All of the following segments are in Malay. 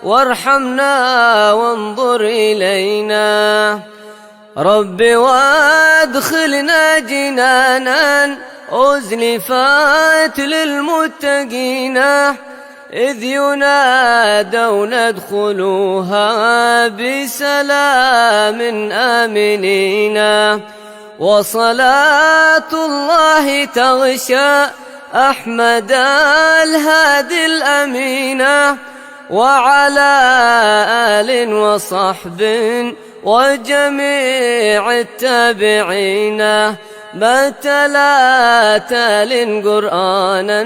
وارحمنا وانظر إلينا. رب وادخلنا جنانا أزلفت للمتقين، إذ ينادون ادخلوها بسلام آمنين. وصلاة الله تغشى أحمد الهادي الأمين، وعلى آل وصحب وجميع التابعين. ما تلا قرآنا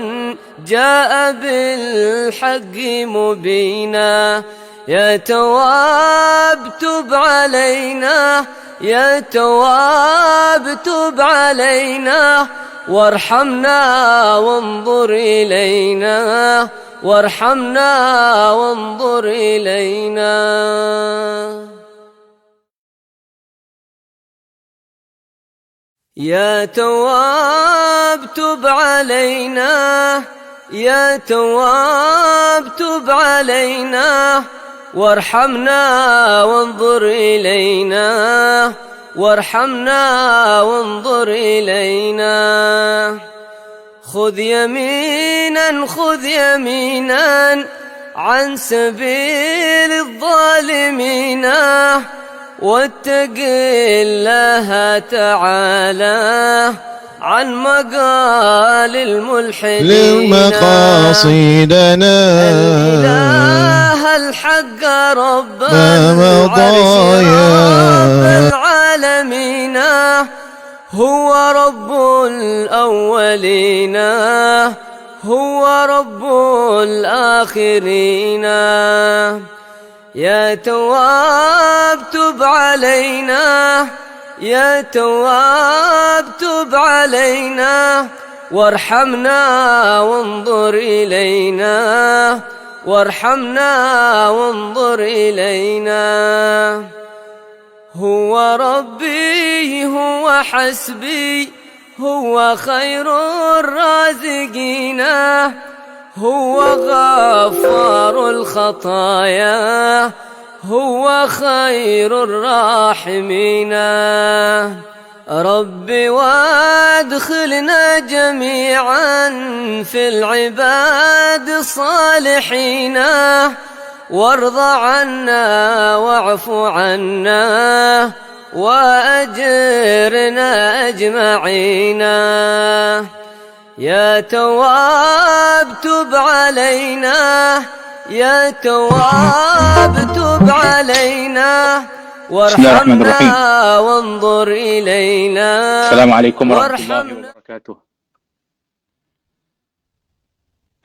جاء بالحق مبينا. يا تواب تب علينا، يا تواب تب علينا، وارحمنا وانظر إلينا، وارحمنا وانظر إلينا. يا تواب تب علينا، يا تواب تب علينا، وارحمنا وانظر إلينا، وارحمنا وانظر إلينا. خذ يمينا خذ يمينا عن سبيل الظالمين، واتق الله تعالى عن مقال الملحدين. لمقاصدنا الإله الحق رب العالمين، هو رب الأولين، هو رب الآخرين. يا تواب تب علينا، يا تواب تب علينا، وارحمنا وانظر إلينا، وارحمنا وانظر إلينا. هو ربي هو حسبي، هو خير الرازقين، هو غفار الخطايا، هو خير الراحمين. رب وادخلنا جميعا في العباد الصالحين، وارض عنا واعف عنا وأجرنا أجمعين. يا تواب تب علينا، يا تواب تب علينا، وارحمنا وانظر إلينا. السلام عليكم ورحمة الله وبركاته.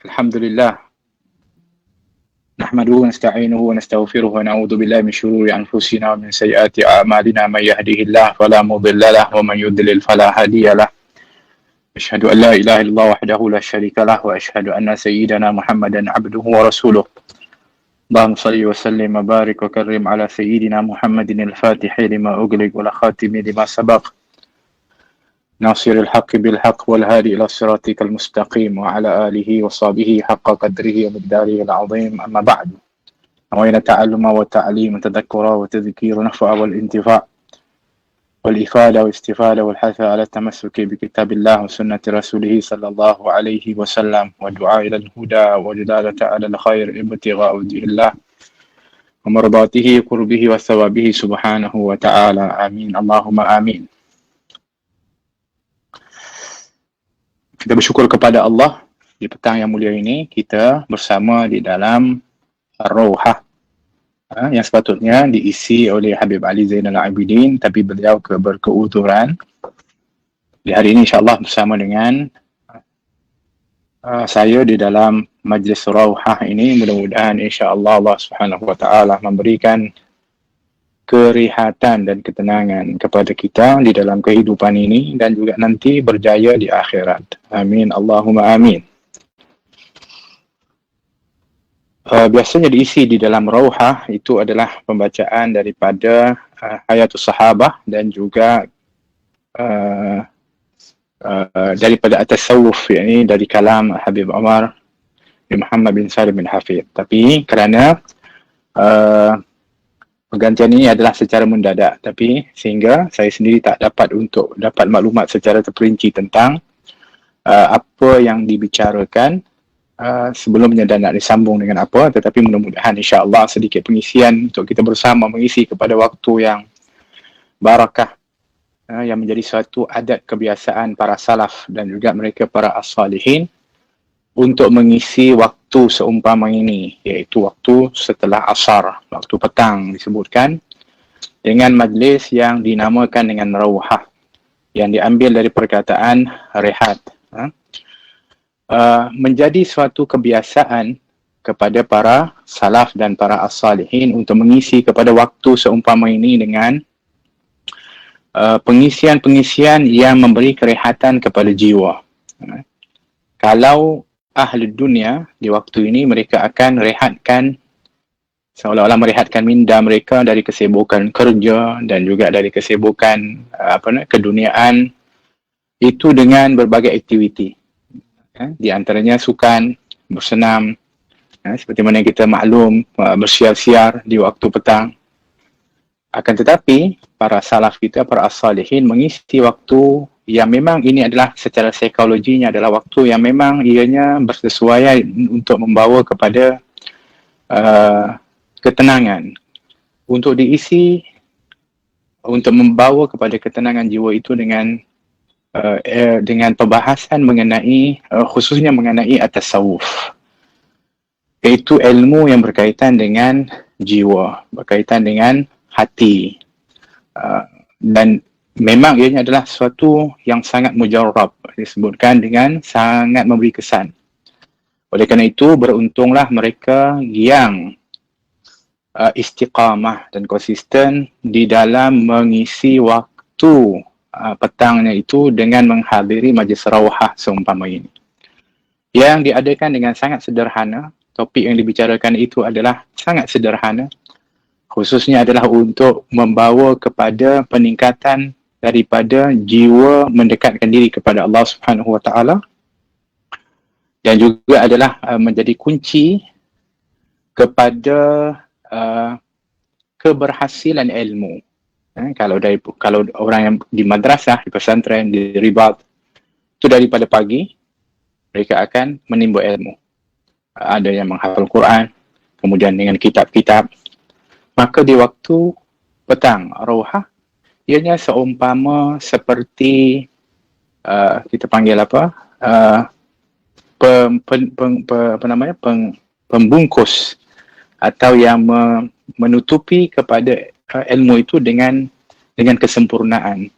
الحمد لله نحمده ونستعينه ونستغفره ونعوذ بالله من شرور أنفسنا ومن سيئات أعمالنا. من يهده الله فلا مضل له ومن يضلل فلا هادي له. أشهد أن لا إله إلا الله وحده لا شريك له، وأشهد أن سيدنا محمدا عبده ورسوله. اللهم صل وسلم وبارك وكرم على سيدنا محمد الفاتح لما أغلق والخاتم لما سبق، ناصر الحق بالحق والهادي إلى صراطك المستقيم، وعلى آله وصحبه حق قدره ومقداره العظيم. أما بعد، نوينا التعلم والتعليم وتذكر وتذكير نفع والانتفاع والإفادة والاستفادة والحث على التمسك بكتاب الله وسنة رسوله صلى الله عليه وسلم، والدعاء إلى الهدى والدلالة على الخير، ابتغاء وجه الله ومرضاته قربه وثوابه سبحانه وتعالى. آمين اللهم آمين. Kita bersyukur kepada Allah di petang yang mulia ini, kita bersama di dalam Ar-Rawhah yang sepatutnya diisi oleh Habib Ali Zainal Abidin, tapi beliau berkeuturan. Di hari ini insyaAllah bersama dengan saya di dalam majlis Rawhah ini. Mudah-mudahan insyaAllah Allah Subhanahu Wa Taala memberikan kerihatan dan ketenangan kepada kita di dalam kehidupan ini dan juga nanti berjaya di akhirat. Amin Allahumma amin. Biasanya diisi di dalam Rawhah itu adalah pembacaan daripada Hayatus Sahabah dan juga daripada At-Tasawuf, yakni dari kalam Habib Umar bin Muhammad bin Salim bin Hafidh. Tapi kerana Pergantian ini adalah secara mendadak, tapi sehingga saya sendiri tak dapat untuk dapat maklumat secara terperinci tentang apa yang dibicarakan sebelumnya dan nak disambung dengan apa, tetapi mudah-mudahan insya-Allah sedikit pengisian untuk kita bersama mengisi kepada waktu yang barakah, yang menjadi suatu adat kebiasaan para salaf dan juga mereka para as-salihin untuk mengisi waktu seumpama ini, iaitu waktu setelah asar, waktu petang disebutkan, dengan majlis yang dinamakan dengan rauhah, yang diambil dari perkataan rehat. Menjadi suatu kebiasaan kepada para salaf dan para as-salihin untuk mengisi kepada waktu seumpama ini dengan pengisian-pengisian yang memberi kerehatan kepada jiwa. Kalau ahli dunia di waktu ini mereka akan rehatkan, seolah-olah merehatkan minda mereka dari kesibukan kerja dan juga dari kesibukan keduniaan itu dengan berbagai aktiviti. Di antaranya sukan, bersenam, seperti mana kita maklum, bersiar-siar di waktu petang. Akan tetapi para salaf kita, para as-salihin mengisi waktu yang memang ini adalah secara psikologinya adalah waktu yang memang ianya bersesuaian untuk membawa kepada ketenangan, untuk diisi, untuk membawa kepada ketenangan jiwa itu dengan pembahasan mengenai khususnya mengenai at-tasawuf, iaitu ilmu yang berkaitan dengan jiwa, berkaitan dengan hati, dan memang ianya adalah sesuatu yang sangat mujarrab, disebutkan dengan sangat memberi kesan. Oleh kerana itu, beruntunglah mereka yang istiqamah dan konsisten di dalam mengisi waktu petangnya itu dengan menghadiri majlis rauhah seumpama ini, yang diadakan dengan sangat sederhana. Topik yang dibicarakan itu adalah sangat sederhana, khususnya adalah untuk membawa kepada peningkatan daripada jiwa mendekatkan diri kepada Allah Subhanahu Wa Taala, dan juga adalah menjadi kunci kepada keberhasilan ilmu. Kalau orang yang di madrasah, di pesantren, di ribat, itu daripada pagi mereka akan menimba ilmu. Ada yang menghafal Quran, kemudian dengan kitab-kitab. Maka di waktu petang rauhah, ianya seumpama seperti kita panggil pembungkus atau yang menutupi kepada ilmu itu dengan kesempurnaan.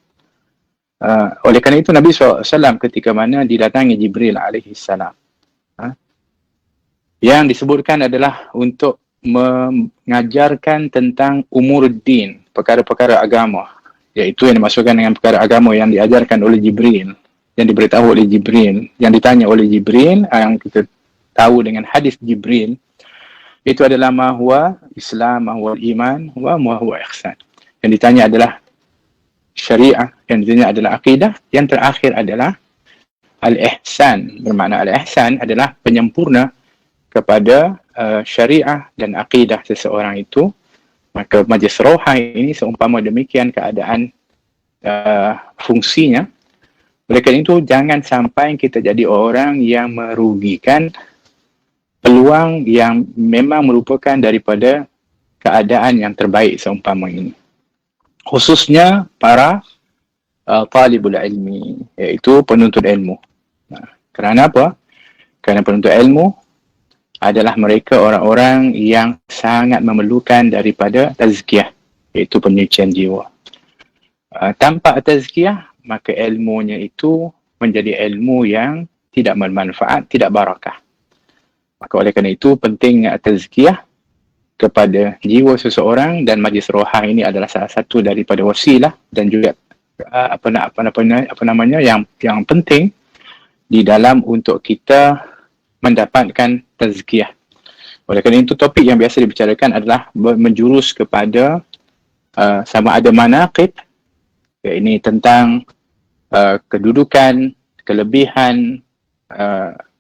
Oleh kerana itu Nabi SAW ketika mana didatangi Jibril alaihissalam, yang disebutkan adalah untuk mengajarkan tentang umuruddin, perkara-perkara agama, iaitu yang dimasukkan dengan perkara agama yang diajarkan oleh Jibril, yang diberitahu oleh Jibril, yang ditanya oleh Jibril, yang kita tahu dengan hadis Jibril, itu adalah ma huwa Islam, ma huwa iman, wa ma huwa ihsan. Yang ditanya adalah syariah, yang ditanya adalah akidah, yang terakhir adalah al-ihsan. Bermakna al-ihsan adalah penyempurna kepada syariah dan akidah seseorang itu. Maka majlis rauhah ini seumpama demikian keadaan fungsinya. Oleh kerana itu, jangan sampai kita jadi orang yang merugikan peluang yang memang merupakan daripada keadaan yang terbaik seumpama ini. Khususnya para talibul ilmi, iaitu penuntut ilmu. Kerana apa? Kerana penuntut ilmu adalah mereka orang-orang yang sangat memerlukan daripada tazkiyah, iaitu penyucian jiwa. Tanpa tazkiyah, maka ilmunya itu menjadi ilmu yang tidak bermanfaat, tidak barakah. Maka oleh kerana itu pentingnya tazkiyah kepada jiwa seseorang, dan majlis rauhah ini adalah salah satu daripada wasilah dan juga yang penting di dalam untuk kita mendapatkan tazkiyah. Oleh kerana itu topik yang biasa dibicarakan adalah menjurus kepada sama ada manaqib, ini tentang kedudukan, kelebihan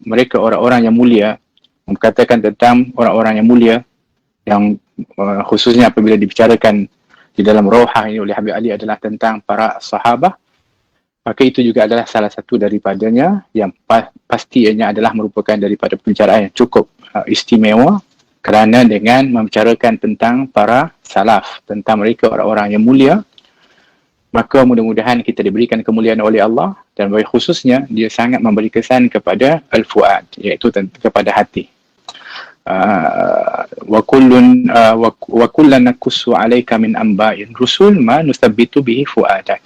mereka orang-orang yang mulia, berkatakan tentang orang-orang yang mulia yang khususnya apabila dibicarakan di dalam Rawhah ini oleh Habib Ali adalah tentang para sahabah, maka itu juga adalah salah satu daripadanya yang pastinya adalah merupakan daripada pembicaraan yang cukup istimewa, kerana dengan membicarakan tentang para salaf, tentang mereka orang-orang yang mulia, maka mudah-mudahan kita diberikan kemuliaan oleh Allah, dan bagi khususnya dia sangat memberi kesan kepada al-fuad, iaitu kepada hati. Wa kullan naqussu 'alaika min amba'ir rusul ma nusabbitu bihi fuadak.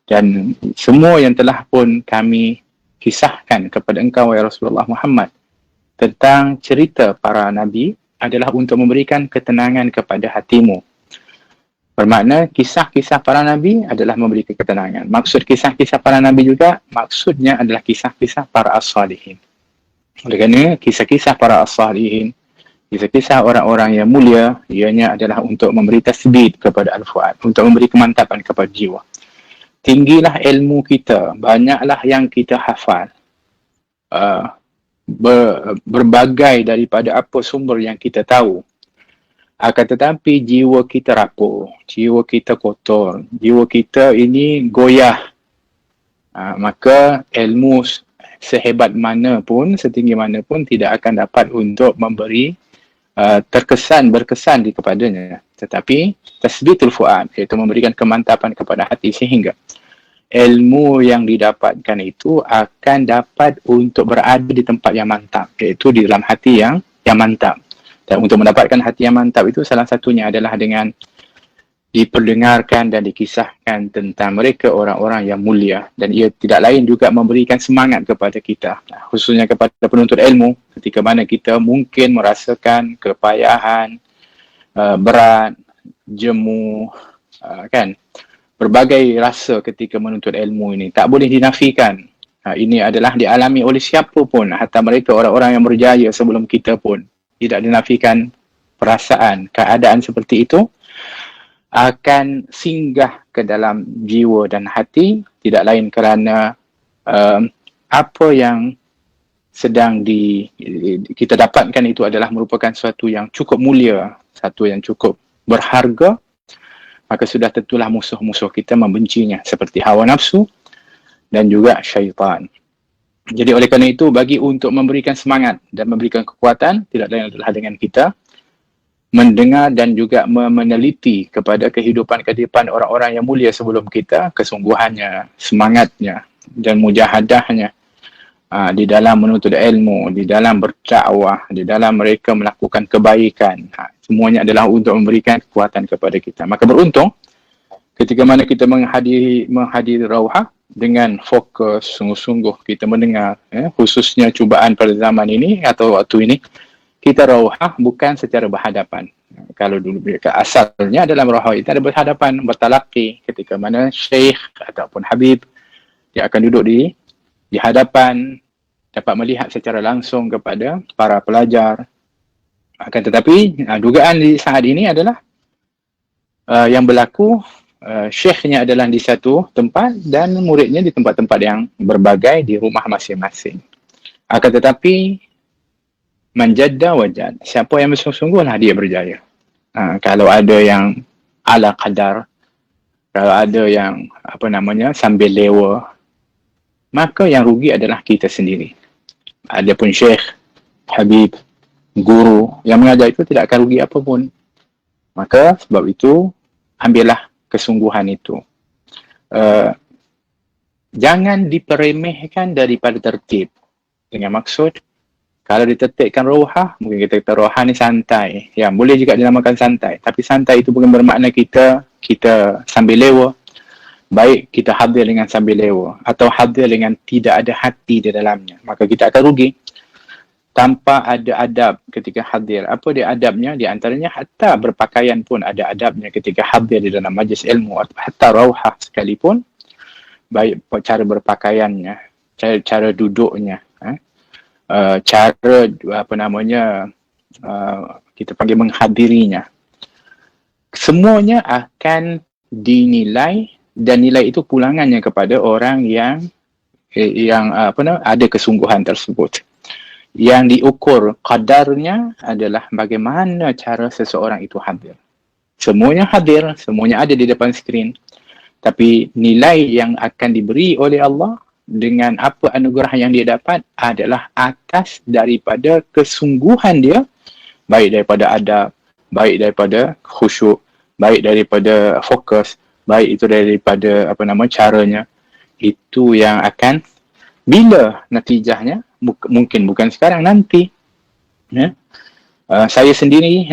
Dan semua yang telah pun kami kisahkan kepada engkau ya Rasulullah Muhammad tentang cerita para nabi adalah untuk memberikan ketenangan kepada hatimu. Bermakna kisah-kisah para nabi adalah memberikan ketenangan. Maksud kisah-kisah para nabi juga, maksudnya adalah kisah-kisah para as-salihin. Oleh kerana kisah-kisah para as-salihin, kisah-kisah orang-orang yang mulia, ianya adalah untuk memberi tasbit kepada al-fuad, untuk memberi kemantapan kepada jiwa. Tinggilah ilmu kita, banyaklah yang kita hafal. Berbagai daripada apa sumber yang kita tahu. Akan tetapi jiwa kita rapuh, jiwa kita kotor, jiwa kita ini goyah. Maka ilmu sehebat mana pun, setinggi mana pun tidak akan dapat untuk memberi berkesan kepadanya. Tetapi tasbitul fuad, iaitu memberikan kemantapan kepada hati, sehingga ilmu yang didapatkan itu akan dapat untuk berada di tempat yang mantap, iaitu di dalam hati yang mantap. Dan untuk mendapatkan hati yang mantap itu salah satunya adalah dengan diperdengarkan dan dikisahkan tentang mereka orang-orang yang mulia, dan ia tidak lain juga memberikan semangat kepada kita, khususnya kepada penuntut ilmu, ketika mana kita mungkin merasakan kepayahan, berat, jemu, kan, berbagai rasa ketika menuntut ilmu ini tak boleh dinafikan. Ini adalah dialami oleh siapa pun, hatta mereka orang-orang yang berjaya sebelum kita pun. Tidak dinafikan perasaan, keadaan seperti itu akan singgah ke dalam jiwa dan hati, tidak lain kerana apa yang sedang kita dapatkan itu adalah merupakan sesuatu yang cukup mulia, satu yang cukup berharga, maka sudah tentulah musuh-musuh kita membencinya, seperti hawa nafsu dan juga syaitan. Jadi oleh kerana itu, bagi untuk memberikan semangat dan memberikan kekuatan, tidak lain adalah dengan kita mendengar dan juga meneliti kepada kehidupan orang-orang yang mulia sebelum kita, kesungguhannya, semangatnya dan mujahadahnya di dalam menuntut ilmu, di dalam berdakwah, di dalam mereka melakukan kebaikan. Semuanya adalah untuk memberikan kekuatan kepada kita. Maka beruntung ketika mana kita menghadiri Rawhah dengan fokus, sungguh-sungguh kita mendengar, khususnya cubaan pada zaman ini atau waktu ini, kita Rawhah bukan secara berhadapan. Kalau dulu asalnya dalam Rawhah itu ada berhadapan, bertalaqi, ketika mana Syekh ataupun Habib dia akan duduk di hadapan, dapat melihat secara langsung kepada para pelajar. Akan tetapi dugaan di saat ini adalah yang berlaku, syekhnya adalah di satu tempat dan muridnya di tempat-tempat yang berbagai di rumah masing-masing. Akan tetapi manjadda wajad, siapa yang bersungguh-sungguhlah dia berjaya. Kalau ada yang ala qadar, kalau ada yang sambil lewa, maka yang rugi adalah kita sendiri. Adapun syekh, habib, guru yang mengajar itu tidak akan rugi apapun. Maka sebab itu ambillah kesungguhan itu. Jangan diperemehkan daripada tertib. Dengan maksud, kalau ditertibkan Rawhah, mungkin kita kata Rawhah ni santai. Ya, boleh juga dinamakan santai. Tapi santai itu bukan bermakna kita sambil lewa. Baik kita hadir dengan sambil lewa, atau hadir dengan tidak ada hati di dalamnya. Maka kita akan rugi. Tanpa ada adab ketika hadir. Apa dia adabnya? Di antaranya hatta berpakaian pun ada adabnya ketika hadir di dalam majlis ilmu. Hatta Rawhah sekalipun, baik cara berpakaiannya, cara duduknya, cara kita panggil menghadirinya. Semuanya akan dinilai, dan nilai itu pulangannya kepada orang yang ada kesungguhan tersebut. yang diukur qadarnya adalah bagaimana cara seseorang itu hadir. Semuanya hadir, semuanya ada di depan skrin. Tapi nilai yang akan diberi oleh Allah dengan apa anugerah yang dia dapat adalah atas daripada kesungguhan dia, baik daripada adab, baik daripada khusyuk, baik daripada fokus, baik itu daripada caranya. Itu yang akan, bila natijahnya, mungkin bukan sekarang, nanti. Ya. Saya sendiri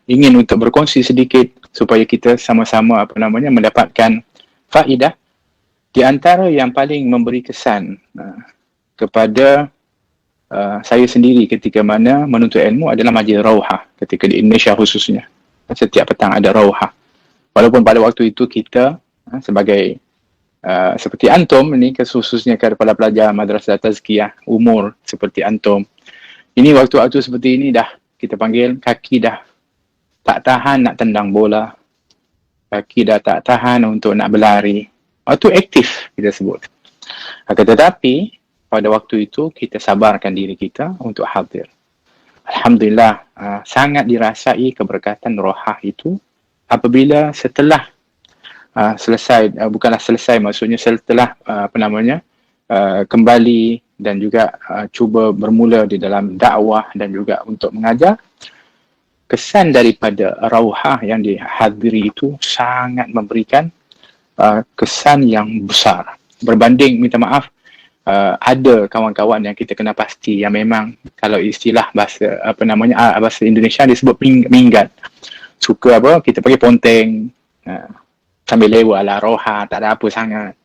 ingin untuk berkongsi sedikit supaya kita sama-sama mendapatkan faedah. Di antara yang paling memberi kesan kepada saya sendiri ketika mana menuntut ilmu adalah majlis Rauhah, ketika di Indonesia khususnya. Setiap petang ada Rauhah. Walaupun pada waktu itu kita sebagai seperti antum ini, khususnya kepada pelajar madrasah tazkiyah umur seperti antum, ini waktu-waktu seperti ini dah kita panggil kaki dah tak tahan nak tendang bola, kaki dah tak tahan untuk nak berlari. Waktu aktif kita sebut. Akan tetapi pada waktu itu kita sabarkan diri kita untuk hadir. Alhamdulillah, sangat dirasai keberkatan Rauhah itu apabila setelah selesai, bukanlah selesai, maksudnya setelah kembali dan juga cuba bermula di dalam dakwah dan juga untuk mengajar, kesan daripada Rauhah yang dihadiri itu sangat memberikan kesan yang besar. Berbanding, minta maaf, ada kawan-kawan yang kita kena pasti yang memang kalau istilah bahasa bahasa Indonesia disebut minggat. Suka kita pergi ponteng, sambil lewat lah Rauhah, tak ada apa sangat.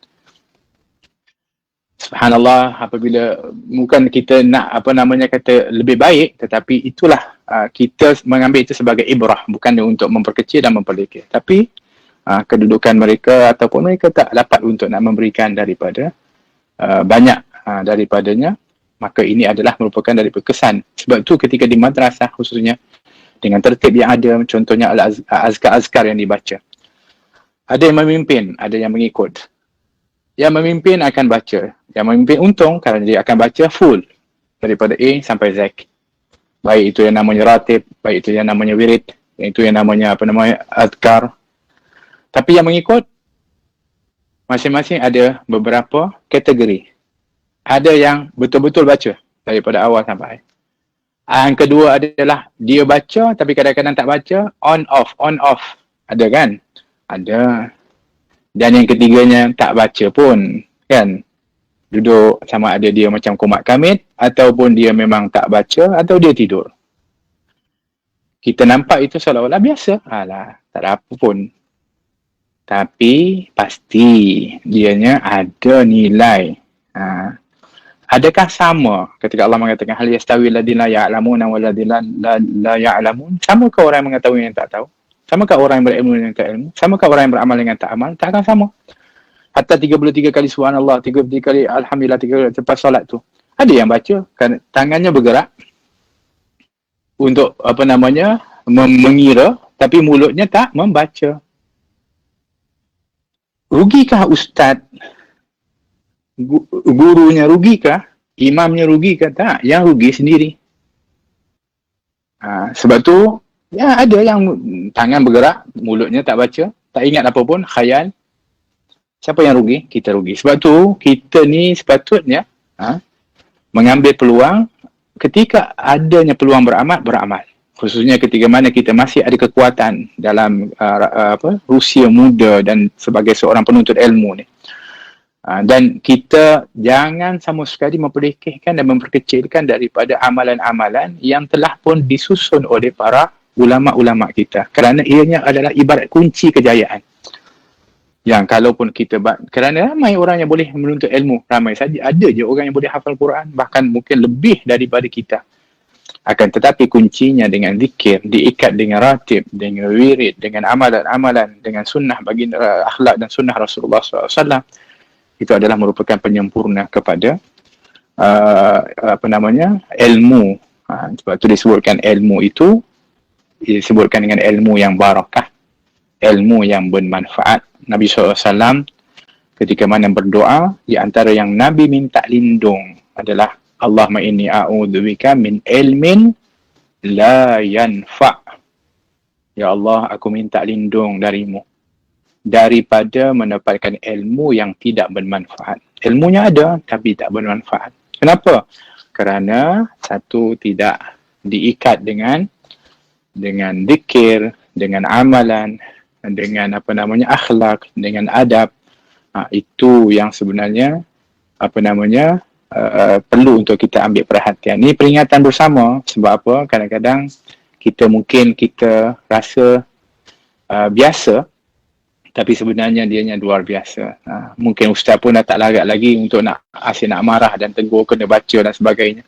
Subhanallah, apabila bukan kita nak kata lebih baik, tetapi itulah kita mengambil itu sebagai ibrah, bukan untuk memperkecil dan memperlekeh. Tapi kedudukan mereka ataupun mereka tak dapat untuk nak memberikan daripada banyak daripadanya, maka ini adalah merupakan daripada kesan. Sebab tu ketika di madrasah khususnya, dengan tertib yang ada, contohnya azkar-azkar yang dibaca, ada yang memimpin, ada yang mengikut. Yang memimpin akan baca. Yang memimpin untung kerana dia akan baca full daripada A sampai Z. Baik itu yang namanya ratib, baik itu yang namanya wirid, itu yang namanya azkar. Tapi yang mengikut, masing-masing ada beberapa kategori. Ada yang betul-betul baca daripada awal sampai akhir. Yang kedua adalah dia baca tapi kadang-kadang tak baca, on off. Ada kan? Ada. Dan yang ketiganya tak baca pun, kan? Duduk sama ada dia macam komat kamit, ataupun dia memang tak baca, atau dia tidur. Kita nampak itu seolah-olah biasa. Alah, tak ada apa pun. Tapi pasti dianya ada nilai. Adakah sama ketika Allah mengatakan hal yastawi alladziina ya'lamuna wal ladziina la ya'lamun? Samakah orang yang mengetahui yang tak tahu? Samakah orang yang berilmu dengan tak ilmu? Samakah orang yang beramal dengan tak amal? Tak akan sama. Hatta 33 kali subhanallah, 33 kali alhamdulillah, 3 kali lepas solat tu. Ada yang baca, kan tangannya bergerak untuk mengira, tapi mulutnya tak membaca. Rugikah ustaz? Gurunya rugikah? Imamnya rugikah? Tak. Yang rugi sendiri. Sebab tu, ya ada yang tangan bergerak, mulutnya tak baca, tak ingat apa pun, khayal. Siapa yang rugi? Kita rugi. Sebab tu, kita ni sepatutnya mengambil peluang ketika adanya peluang beramal. Khususnya ketika mana kita masih ada kekuatan dalam usia muda dan sebagai seorang penuntut ilmu ni. Dan kita jangan sama sekali memperlekehkan dan memperkecilkan daripada amalan-amalan yang telah pun disusun oleh para ulama-ulama kita. Kerana ianya adalah ibarat kunci kejayaan. Yang kalaupun kita, kerana ramai orang yang boleh menuntut ilmu, ramai saja, ada je orang yang boleh hafal Quran, bahkan mungkin lebih daripada kita. Akan tetapi kuncinya dengan zikir, diikat dengan ratib, dengan wirid, dengan amalan-amalan, dengan sunnah baginda, akhlak dan sunnah Rasulullah SAW, itu adalah merupakan penyempurna kepada ilmu. Sebab itu disebutkan ilmu itu disebutkan dengan ilmu yang barakah, ilmu yang bermanfaat. Nabi SAW ketika mana berdoa, di antara yang Nabi minta lindung adalah Allahumma inni a'udzubika min ilmin la yanfa'. Ya Allah, aku minta lindung darimu daripada mendapatkan ilmu yang tidak bermanfaat. Ilmunya ada tapi tak bermanfaat. Kenapa? Kerana satu, tidak diikat dengan zikir, dengan amalan, dengan akhlak, dengan adab. Itu yang sebenarnya perlu untuk kita ambil perhatian. Ini peringatan bersama. Sebab apa? Kadang-kadang kita rasa biasa, tapi sebenarnya dianya luar biasa. Mungkin ustaz pun dah tak larat lagi untuk nak marah dan tegur, kena baca dan sebagainya.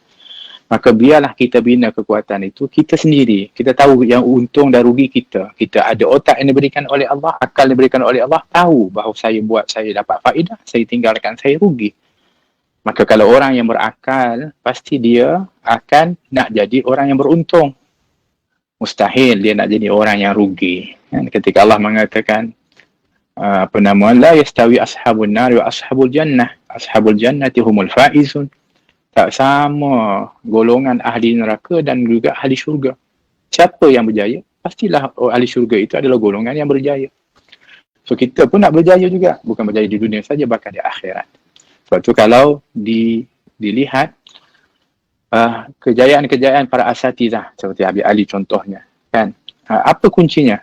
Maka biarlah kita bina kekuatan itu kita sendiri. Kita tahu yang untung dan rugi kita. Kita ada otak yang diberikan oleh Allah, akal yang diberikan oleh Allah, tahu bahawa saya dapat faedah, saya tinggalkan, saya rugi. Maka kalau orang yang berakal, pasti dia akan nak jadi orang yang beruntung. Mustahil dia nak jadi orang yang rugi. Ketika Allah mengatakan la yastawi ashabun nar wa ashabul jannah. Ashabul jannati humul faizun. Tak sama golongan ahli neraka dan juga ahli syurga. Siapa yang berjaya? Pastilah ahli syurga itu adalah golongan yang berjaya. So kita pun nak berjaya juga. Bukan berjaya di dunia saja, bahkan di akhirat. Sebab tu kalau dilihat kejayaan-kejayaan para asatizah seperti Habib Ali contohnya, kan? Apa kuncinya?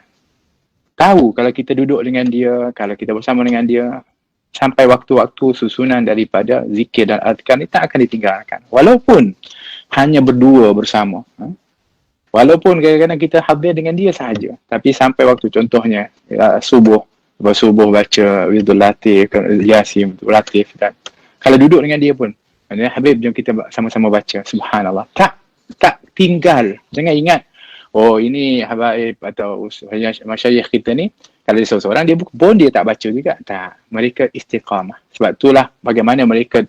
Tahu kalau kita duduk dengan dia, kalau kita bersama dengan dia, sampai waktu-waktu susunan daripada zikir dan adhkar ni tak akan ditinggalkan. Walaupun hanya berdua bersama. Walaupun kadang-kadang kita hadir dengan dia sahaja. Tapi sampai waktu contohnya subuh baca Wirdul Latif, Yasin, Latif, dan kalau duduk dengan dia pun, Habib jom kita sama-sama baca. Subhanallah. Tak tinggal. Jangan ingat, oh ini habaib atau masyayikh kita ni, kalau dia seorang dia pun dia tak baca juga. Tak. Mereka istiqamah. Sebab itulah bagaimana mereka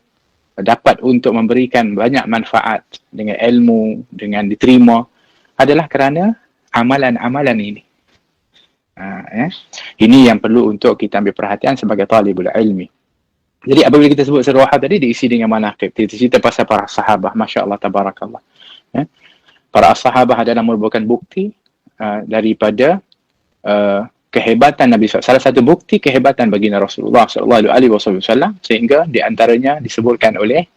dapat untuk memberikan banyak manfaat dengan ilmu, dengan diterima, adalah kerana amalan-amalan ini. Ini yang perlu untuk kita ambil perhatian sebagai talibul ilmi. Jadi apabila kita sebut Sirah tadi, diisi dengan manaqib. Kita cerita pasal para sahabah. Masya Allah, tabarakallah. Para sahabah adalah merupakan bukti daripada kehebatan Nabi SAW. Salah satu bukti kehebatan baginda Rasulullah SAW, sehingga di antaranya disebutkan oleh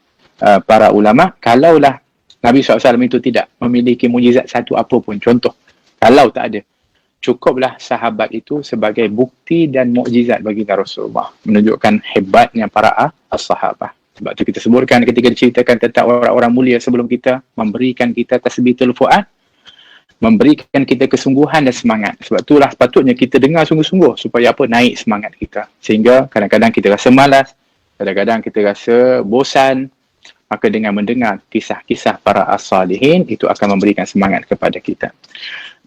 para ulama, kalaulah Nabi SAW itu tidak memiliki mujizat satu apapun, contoh, kalau tak ada, cukuplah sahabat itu sebagai bukti dan mukjizat baginda Rasulullah, menunjukkan hebatnya para sahabah. Sebab itu kita sebutkan ketika diceritakan tentang orang-orang mulia sebelum kita, memberikan kita tasbitul fuad, memberikan kita kesungguhan dan semangat. Sebab itulah sepatutnya kita dengar sungguh-sungguh supaya naik semangat kita. Sehingga kadang-kadang kita rasa malas, kadang-kadang kita rasa bosan, maka dengan mendengar kisah-kisah para as-salihin itu akan memberikan semangat kepada kita.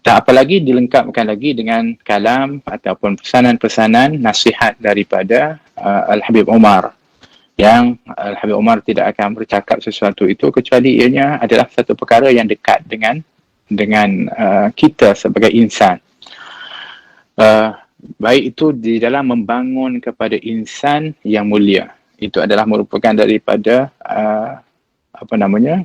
Tak apa lagi, dilengkapkan lagi dengan kalam ataupun pesanan-pesanan nasihat daripada Al-Habib Umar, yang Al-Habib Umar tidak akan bercakap sesuatu itu kecuali ianya adalah satu perkara yang dekat dengan kita sebagai insan. Baik itu di dalam membangun kepada insan yang mulia. Itu adalah merupakan daripada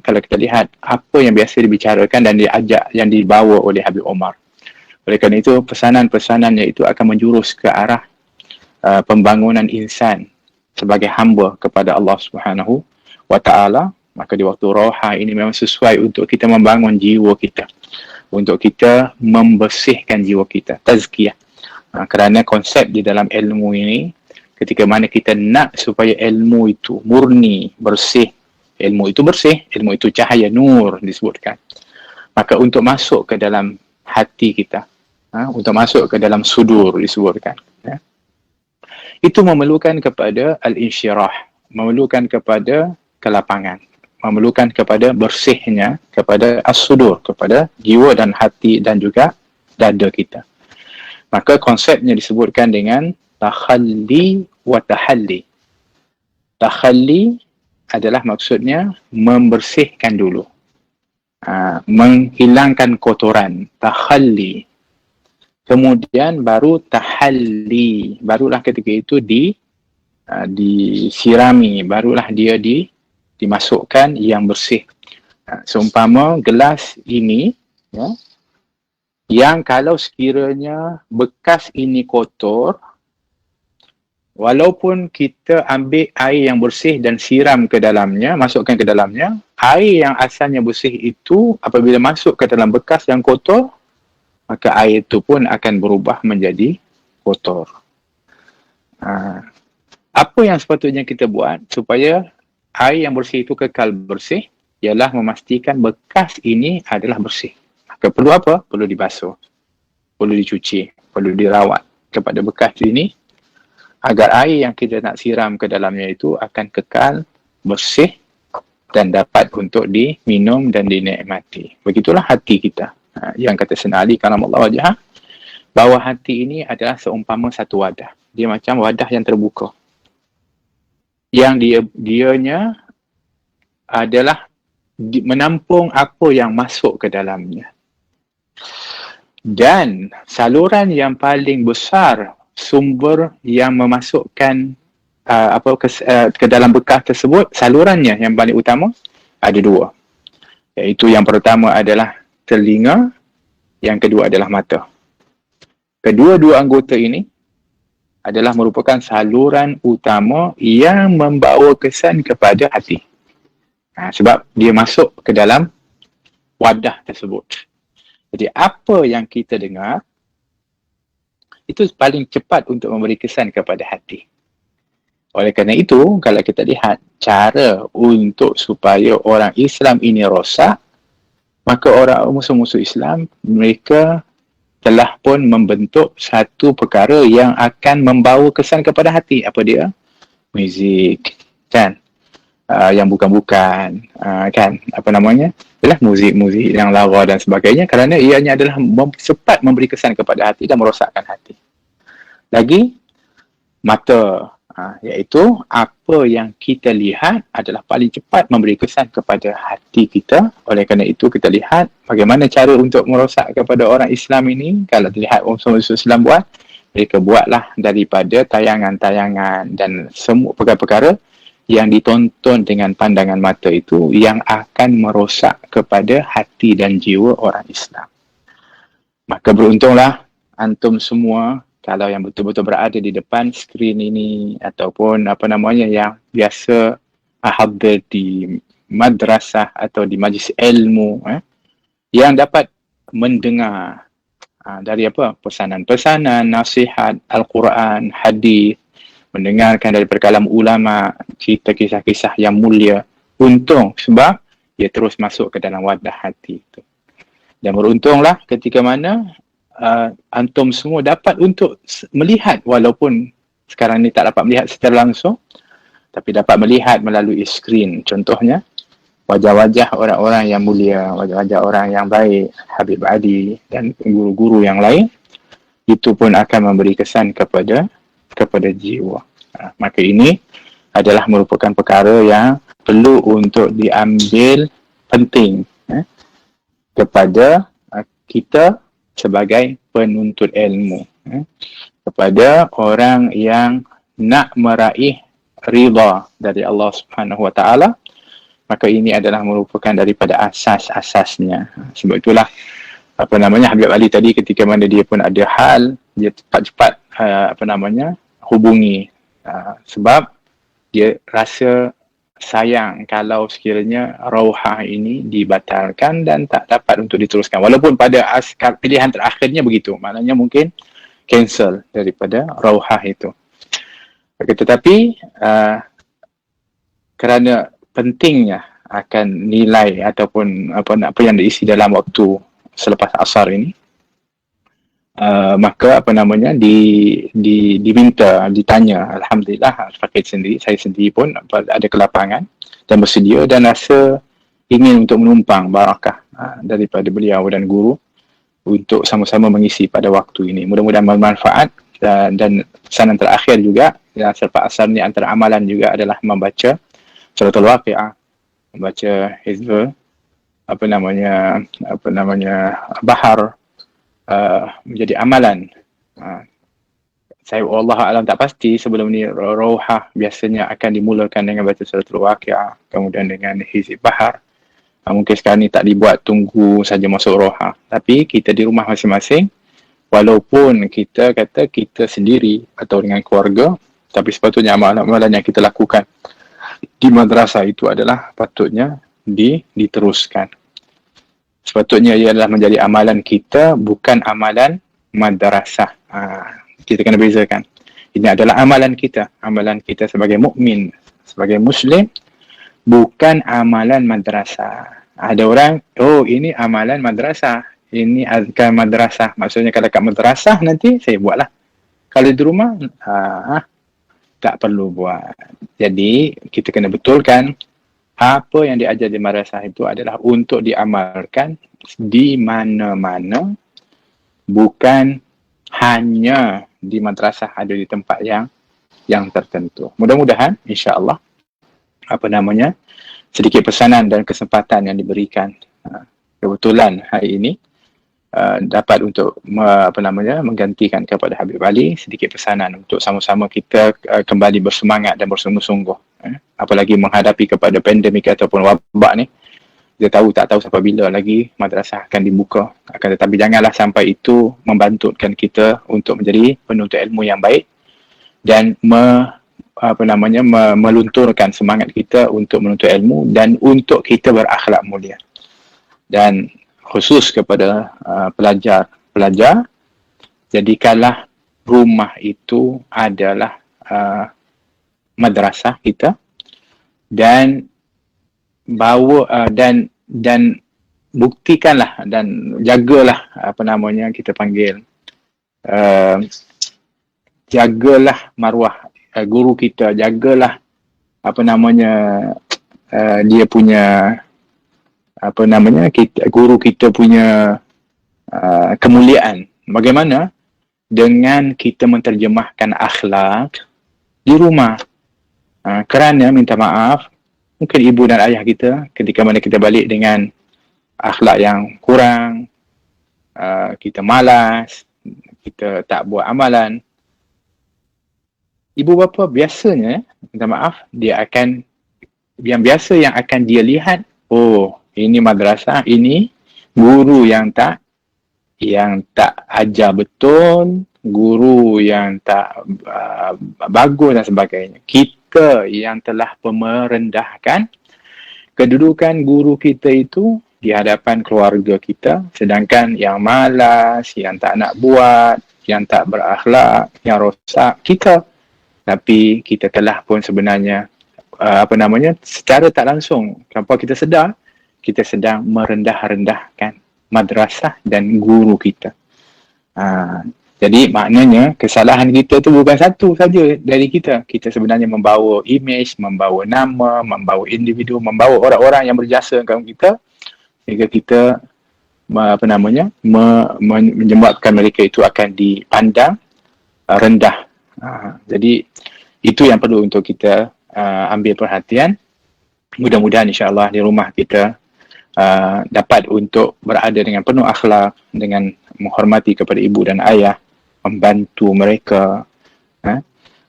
kalau kita lihat apa yang biasa dibicarakan dan diajak, yang dibawa oleh Habib Umar. Oleh kerana itu pesanan-pesanannya itu akan menjurus ke arah pembangunan insan sebagai hamba kepada Allah Subhanahu wa ta'ala. Maka di waktu roha ini memang sesuai untuk kita membangun jiwa kita, untuk kita membersihkan jiwa kita, tazkiyah. Kerana konsep di dalam ilmu ini, ketika mana kita nak supaya ilmu itu murni, bersih, ilmu itu cahaya, nur disebutkan. Maka untuk masuk ke dalam hati kita, untuk masuk ke dalam sudur disebutkan, itu memerlukan kepada al-insyirah, memerlukan kepada kelapangan, memerlukan kepada bersihnya, kepada as-sudur, kepada jiwa dan hati dan juga dada kita. Maka konsepnya disebutkan dengan takhalli wa tahalli. Takhalli adalah maksudnya membersihkan dulu, menghilangkan kotoran, takhalli. Kemudian baru tahalli, barulah ketika itu disirami, barulah dia dimasukkan yang bersih. Seumpama gelas ini, ya, yang kalau sekiranya bekas ini kotor, walaupun kita ambil air yang bersih dan siram ke dalamnya, masukkan ke dalamnya, air yang asalnya bersih itu apabila masuk ke dalam bekas yang kotor, maka air itu pun akan berubah menjadi kotor. Apa yang sepatutnya kita buat supaya air yang bersih itu kekal bersih, ialah memastikan bekas ini adalah bersih. Maka perlu apa? Perlu dibasuh, perlu dicuci, perlu dirawat kepada bekas ini, agar air yang kita nak siram ke dalamnya itu akan kekal bersih dan dapat untuk diminum dan dinikmati. Begitulah hati kita. Yang kata Sayyidina Ali karamallahu wajhah, bahawa hati ini adalah seumpama satu wadah. Dia macam wadah yang terbuka. Yang dianya adalah menampung apa yang masuk ke dalamnya. Dan saluran yang paling besar, sumber yang memasukkan ke dalam bekas tersebut, salurannya yang paling utama ada dua. Iaitu yang pertama adalah telinga, yang kedua adalah mata. Kedua-dua anggota ini adalah merupakan saluran utama yang membawa kesan kepada hati. Sebab dia masuk ke dalam wadah tersebut. Jadi apa yang kita dengar, itu paling cepat untuk memberi kesan kepada hati. Oleh kerana itu, kalau kita lihat cara untuk supaya orang Islam ini rosak, maka orang musuh-musuh Islam, mereka telah pun membentuk satu perkara yang akan membawa kesan kepada hati. Apa dia? Muzik, kan? Yang bukan-bukan, kan? Apa namanya? Adalah muzik-muzik yang lara dan sebagainya, kerana ianya adalah cepat memberi kesan kepada hati dan merosakkan hati. Lagi, mata, iaitu apa yang kita lihat adalah paling cepat memberi kesan kepada hati kita. Oleh kerana itu kita lihat bagaimana cara untuk merosak kepada orang Islam ini. Kalau dilihat musuh-musuh Islam buat, mereka buatlah daripada tayangan-tayangan dan semua perkara-perkara yang ditonton dengan pandangan mata itu yang akan merosak kepada hati dan jiwa orang Islam. Maka beruntunglah antum semua kalau yang betul-betul berada di depan skrin ini ataupun apa namanya yang biasa hadir di madrasah atau di majlis ilmu, yang dapat mendengar dari apa pesanan-pesanan, nasihat Al-Quran, hadis, mendengarkan daripada kalam ulama, cerita kisah-kisah yang mulia. Untung sebab dia terus masuk ke dalam wadah hati itu. Dan beruntunglah ketika mana antum semua dapat untuk melihat, walaupun sekarang ni tak dapat melihat secara langsung, tapi dapat melihat melalui skrin. Contohnya wajah-wajah orang-orang yang mulia, wajah-wajah orang yang baik, Habib Ali dan guru-guru yang lain, itu pun akan memberi kesan kepada jiwa. Maka ini adalah merupakan perkara yang perlu untuk diambil penting kepada kita sebagai penuntut ilmu, kepada orang yang nak meraih ridha dari Allah Subhanahu wa taala. Maka ini adalah merupakan daripada asas-asasnya. Sebab itulah Habib Ali tadi ketika mana dia pun ada hal, dia cepat-cepat hubungi, sebab dia rasa sayang kalau sekiranya rauhah ini dibatalkan dan tak dapat untuk diteruskan, walaupun pada pilihan terakhirnya begitu, maknanya mungkin cancel daripada rauhah itu. Tetapi kerana pentingnya akan nilai ataupun apa yang diisi dalam waktu selepas asar ini, maka ditanya. Alhamdulillah Al-Faqih sendiri, saya sendiri pun ada kelapangan dan bersedia dan rasa ingin untuk menumpang barakah daripada beliau dan guru untuk sama-sama mengisi pada waktu ini. Mudah-mudahan bermanfaat. Dan pesanan terakhir juga selepas asar ni, antara amalan juga adalah membaca suratul Waqi'ah, membaca hizb Bahar, menjadi amalan saya Allah alam tak pasti sebelum ni Rohah biasanya akan dimulakan dengan baca suratul Waqiah, kemudian dengan Hizib Bahar. Mungkin sekarang ni tak dibuat, tunggu saja masuk Rohah. Tapi kita di rumah masing-masing, walaupun kita kata kita sendiri atau dengan keluarga, tapi sepatutnya amalan-amalan yang kita lakukan di madrasah itu adalah patutnya diteruskan. Sepatutnya ia adalah menjadi amalan kita, bukan amalan madrasah. Kita kena bezakan. Ini adalah amalan kita sebagai mukmin, sebagai muslim, bukan amalan madrasah. Ada orang, oh ini amalan madrasah, ini azkar madrasah. Maksudnya kalau kat madrasah nanti saya buatlah. Kalau di rumah, tak perlu buat. Jadi kita kena betulkan apa yang diajar di madrasah itu adalah untuk diamalkan di mana-mana, bukan hanya di madrasah, ada di tempat yang tertentu. Mudah-mudahan insya-Allah sedikit pesanan dan kesempatan yang diberikan kebetulan hari ini dapat untuk menggantikan kepada Habib Ali sedikit pesanan untuk sama-sama kita kembali bersemangat dan bersungguh-sungguh. Apalagi menghadapi kepada pandemik ataupun wabak ni, kita tak tahu sampai bila lagi madrasah akan dibuka. Akan tetapi janganlah sampai itu membantutkan kita untuk menjadi penuntut ilmu yang baik dan melunturkan semangat kita untuk menuntut ilmu dan untuk kita berakhlak mulia. Dan khusus kepada pelajar, jadikanlah rumah itu adalah madrasah kita, dan bawa dan buktikanlah dan jagalah kita panggil jagalah maruah guru kita, jagalah dia punya guru kita punya kemuliaan. Bagaimana? Dengan kita menterjemahkan akhlak di rumah. Kerana minta maaf, mungkin ibu dan ayah kita ketika mana kita balik dengan akhlak yang kurang, kita malas, kita tak buat amalan. Ibu bapa biasanya, minta maaf, yang akan dia lihat, oh ini madrasah, ini guru yang tak ajar betul, guru yang tak bagus dan sebagainya. Kita yang telah merendahkan kedudukan guru kita itu di hadapan keluarga kita, sedangkan yang malas, yang tak nak buat, yang tak berakhlak, yang rosak kita. Tapi kita telah pun sebenarnya secara tak langsung, tanpa kita sedar, kita sedang merendah-rendahkan madrasah dan guru kita. Jadi maknanya kesalahan kita tu bukan satu saja dari kita. Kita sebenarnya membawa image, membawa nama, membawa individu, membawa orang-orang yang berjasa dengan kita, sehingga kita menyebabkan mereka itu akan dipandang rendah. Jadi itu yang perlu untuk kita ambil perhatian. Mudah-mudahan insya-Allah di rumah kita dapat untuk berada dengan penuh akhlak, dengan menghormati kepada ibu dan ayah, membantu mereka,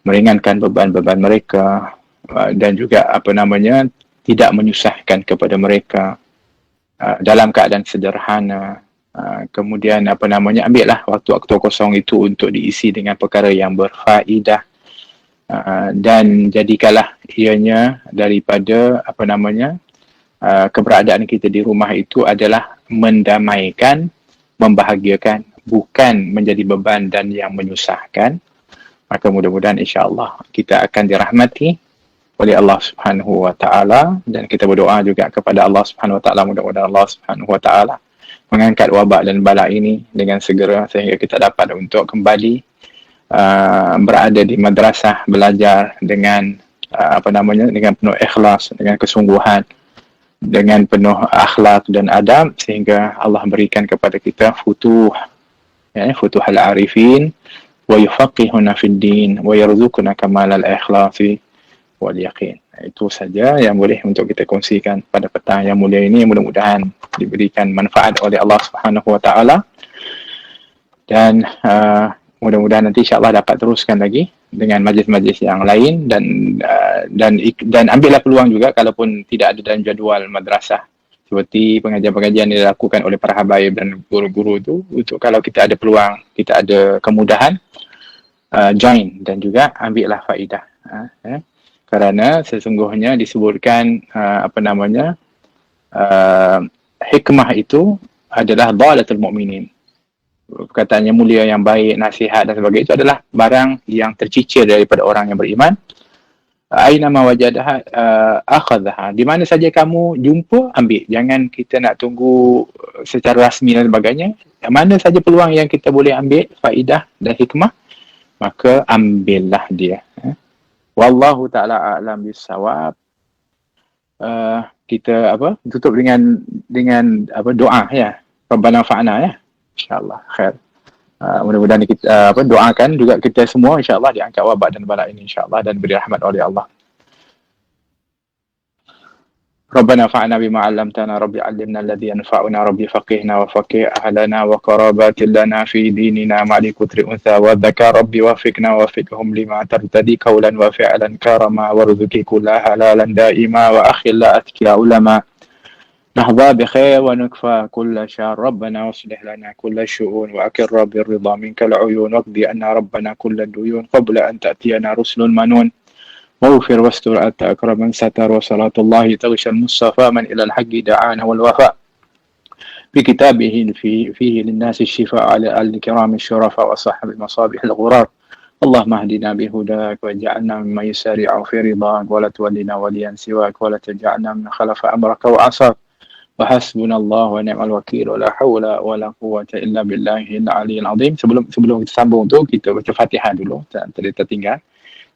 meringankan beban-beban mereka, dan juga tidak menyusahkan kepada mereka, dalam keadaan sederhana. Kemudian ambillah waktu-waktu kosong itu untuk diisi dengan perkara yang berfaedah, dan jadikanlah ianya daripada keberadaan kita di rumah itu adalah mendamaikan, membahagiakan, bukan menjadi beban dan yang menyusahkan. Maka mudah-mudahan insya-Allah kita akan dirahmati oleh Allah Subhanahu wa taala, dan kita berdoa juga kepada Allah Subhanahu wa taala, mudah-mudahan Allah Subhanahu wa taala mengangkat wabak dan bala ini dengan segera, sehingga kita dapat untuk kembali berada di madrasah, belajar dengan dengan penuh ikhlas, dengan kesungguhan, dengan penuh akhlak dan adab, sehingga Allah berikan kepada kita futuhal arifin wa yufaqihuna fid din wa yarzuquna kamalal ikhlasi wal yaqin. Itu saja yang boleh untuk kita kongsikan pada petang yang mulia ini. Mudah-mudahan diberikan manfaat oleh Allah Subhanahu wa taala, dan mudah-mudahan nanti insya-Allah dapat teruskan lagi dengan majlis-majlis yang lain, dan ambillah peluang juga kalaupun tidak ada dalam jadual madrasah, seperti pengajian-pengajian yang dilakukan oleh para habaib dan guru-guru itu, untuk kalau kita ada peluang, kita ada kemudahan, join dan juga ambillah faedah. Kerana sesungguhnya disebutkan hikmah itu adalah dhalatul mu'minin. Perkataannya mulia yang baik, nasihat dan sebagainya, itu adalah barang yang tercicir daripada orang yang beriman. Aina ma wajadaha akhadha. Di mana saja kamu jumpa, ambil. Jangan kita nak tunggu secara rasmi dan sebagainya. Mana saja peluang yang kita boleh ambil faedah dan hikmah, maka ambillah dia. Wallahu ta'ala a'lam bis-shawab. Kita tutup dengan doa ya. Rabbana fa'na ya. InsyaAllah khair. Mudah-mudahan kita doakan juga kita semua, insyaAllah diangkat wabak dan bala ini insyaAllah, dan beri rahmat oleh Allah. Rabbana fa'na bima 'allamtana, Rabbi 'allimna alladhi yanfa'una, Rabbi faqihna wa faqih ahlana wa qarabatil lana fi dinina ma'li kutri untha wa dhaka, Rabbi wafiqna wafiqhum lima tartadi qawlan wa fi'lan karama warzuqi kulla halalan daima wa akhilla atqiya ulama نحظى بخير ونكفى كل شر. ربنا واصلح لنا كل الشؤون وأكر بالرضا منك العيون، واقضي أن ربنا كل الديون قبل أن تأتينا رسل منون. واغفر واستر أنت أكرم من ستر، وصلاة الله تغشى المصطفى من إلى الحق دعانا والوفاء بكتابه فيه للناس الشفاء على الكرام الشرفاء وصحب المصابيح الغرار. اللهم اهدنا بهداك واجعلنا ممن يسارع في رضاك، ولا تولنا وليا سواك، ولا تجعلنا من خلف أمرك وعصاك. وحسبنا الله ونعم الوكيل، ولا حول ولا قوة إلا بالله العلي العظيم. Sebelum kita sambung tu, kita baca Fatihah dulu, tertinggal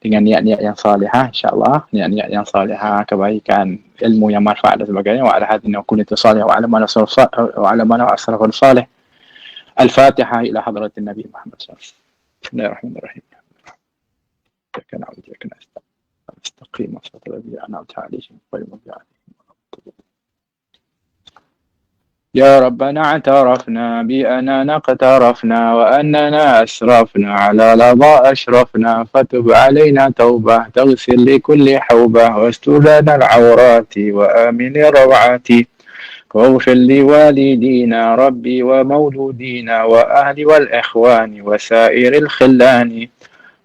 dengan niat-niat yang salihah, insya-Allah, niat-niat yang salihah, kebaikan, ilmu yang manfaat dan sebagainya. Wa ala hadina kullati salih wa ala man asrafa salih. Al-Fatihah ila hadratin Nabi Muhammad sallallahu alaihi wasallam. Bismillahirrahmanirrahim. Kana na'budu wa nasta'in. Istaqim siratal ladzina an'amta 'alaihim ghairil maghdubi 'alaihim. يا ربنا اعترفنا بأننا اقترفنا وأننا أسرفنا على لظى أشرفنا، فتب علينا توبة تغفر لكل حوبة، واستر لنا العورات وآمن الروعات، واغفر لوالدينا ربي ومولودينا وأهل والإخوان وسائر الخلان،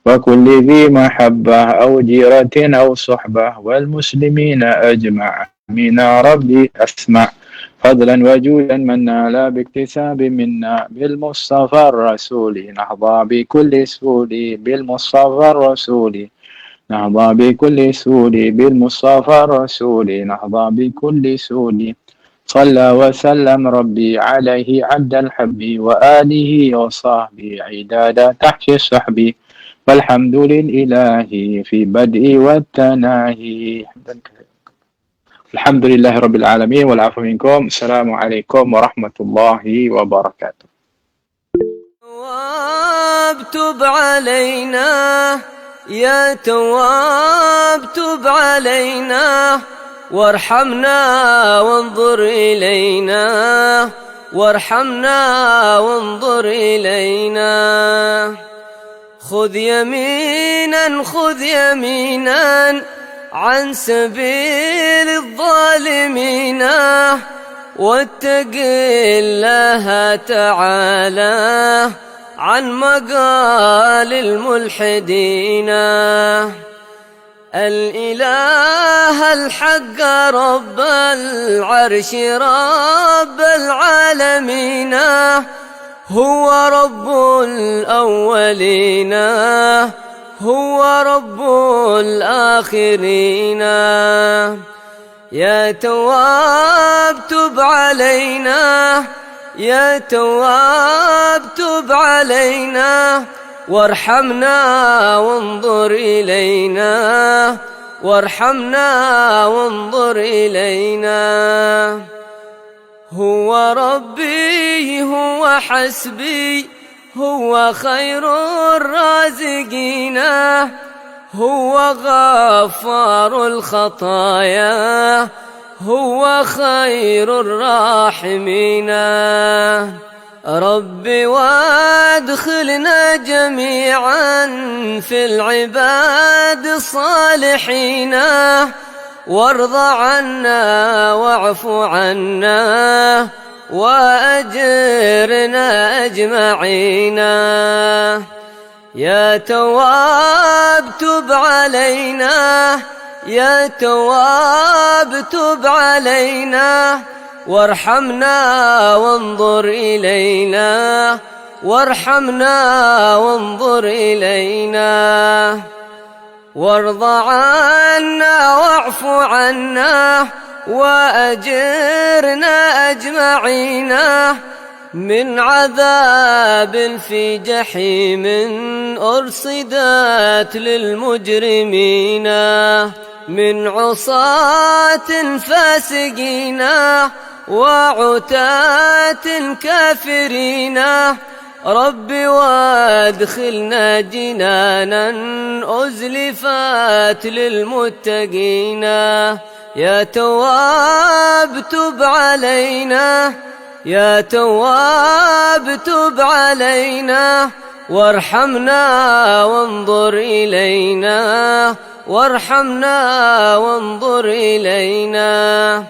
وكل ذي محبة أو جيرة أو صحبة، والمسلمين أجمعين ربي أسمع، فضلا وجودا منا لا باكتساب منا، بالمصطفى الرسول نحظى بكل سول، بالمصطفى الرسول نحظى بكل سول، بالمصطفى الرسول نحظى بكل سول. صلى وسلم ربي عليه عبد الحب، وآله وصحبه عداد تحت الصحب، والحمد لله في بدء والتناهي. الحمد لله رب العالمين والعفو منكم. السلام عليكم ورحمة الله وبركاته. تواب تب علينا يا تواب تب علينا، وارحمنا وانظر إلينا، وارحمنا وانظر إلينا. خذ يمينا خذ يمينا عن سبيل الظالمين، واتق الله تعالى عن مقال الملحدين. الإله الحق رب العرش رب العالمين، هو رب الأولين هو رب الآخرين. يا تواب تب علينا يا تواب تب علينا، وارحمنا وانظر إلينا، وارحمنا وانظر إلينا. هو ربي هو حسبي هو خير الرازقين، هو غفار الخطايا هو خير الراحمين. ربي وادخلنا جميعا في العباد الصالحين، وارض عنا واعف عنا وأجرنا أجمعين. يا تواب تب علينا، يا تواب تب علينا، وارحمنا وانظر إلينا، وارحمنا وانظر إلينا. وارض عنا واعف عنا وأجرنا أجمعين من عذاب في جحيم أرصدت للمجرمين، من عصاة فاسقين وعتاة كافرين. ربي وادخلنا جنانا أزلفت للمتقين. يا تواب تب علينا، يا تواب تب علينا، وارحمنا وانظر إلينا، وارحمنا وانظر إلينا.